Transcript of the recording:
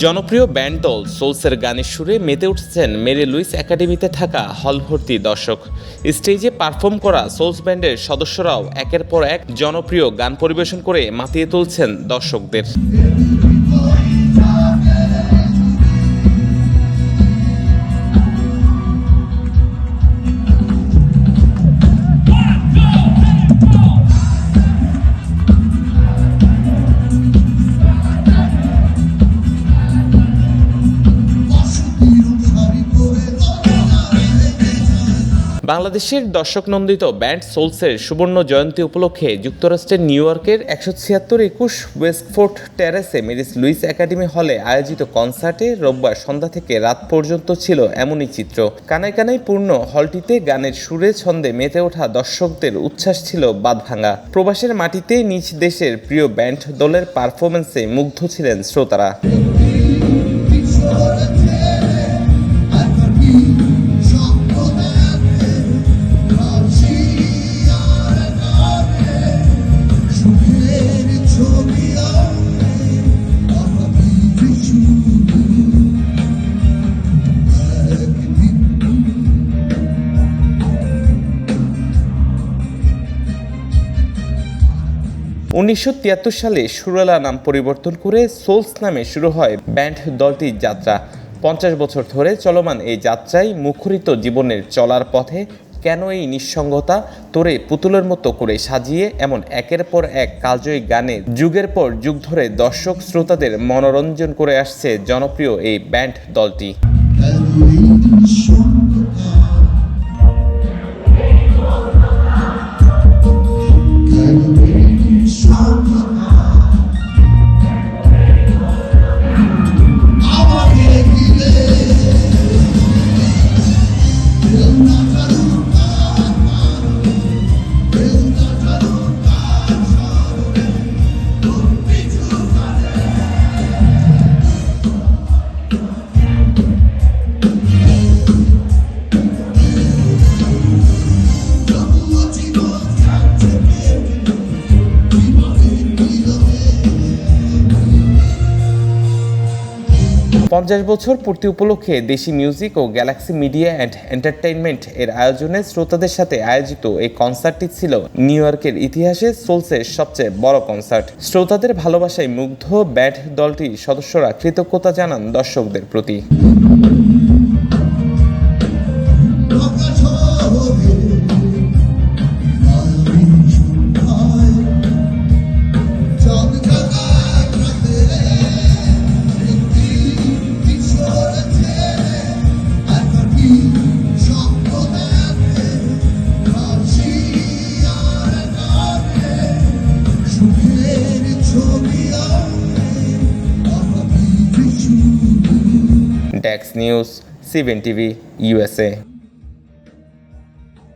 জনপ্রিয় ব্যান্ড দল সোলসের গানের সুরে মেতে উঠেছেন মেরি লুইস একাডেমিতে থাকা হল ভর্তি দর্শক। স্টেজে পারফর্ম করা সোলস ব্যান্ডের সদস্যরাও একের পর এক জনপ্রিয় গান পরিবেশন করে মাতিয়ে তুলছেন দর্শকদের। বাংলাদেশের দর্শক নন্দিত ব্যান্ড সোলসের সুবর্ণ জয়ন্তী উপলক্ষে যুক্তরাষ্ট্রের নিউ ইয়র্কের 176-21 ওয়েস্টফোর্ট টেরেসে মেরি লুইস একাডেমি হলে আয়োজিত কনসার্টে রোববার সন্ধ্যা থেকে রাত পর্যন্ত ছিল এমনই চিত্র। কানায় কানায় পূর্ণ হলটিতে গানের সুরে ছন্দে মেতে ওঠা দর্শকদের উচ্ছ্বাস ছিল বাঁধভাঙা। প্রবাসের মাটিতে নিজ দেশের প্রিয় ব্যান্ড দলের পারফরমেন্সে মুগ্ধ ছিলেন শ্রোতারা। উনিশশো সালে সুরেলা নাম পরিবর্তন করে সোলস নামে শুরু হয় ব্যান্ড দলটির যাত্রা। 50 বছর ধরে চলমান এই যাত্রায় মুখরিত জীবনের চলার পথে কেন এই নিঃসঙ্গতা তোরে পুতুলের মতো করে সাজিয়ে এমন একের পর এক কালজয়ী গানে যুগের পর যুগ ধরে দর্শক শ্রোতাদের মনোরঞ্জন করে আসছে জনপ্রিয় এই ব্যান্ড দলটি। পঞ্চাশ বছর পূর্তি উপলক্ষে দেশি মিউজিক ও গ্যালাক্সি মিডিয়া অ্যান্ড এন্টারটেইনমেন্ট এর আয়োজনে শ্রোতাদের সাথে আয়োজিত এই কনসার্টটি ছিল নিউ ইয়র্কের ইতিহাসে সোলসের সবচেয়ে বড় কনসার্ট। শ্রোতাদের ভালোবাসায় মুগ্ধ ব্যান্ড দলটির সদস্যরা কৃতজ্ঞতা জানান দর্শকদের প্রতি। ডেক্স নিউজ, CBN TV, USA।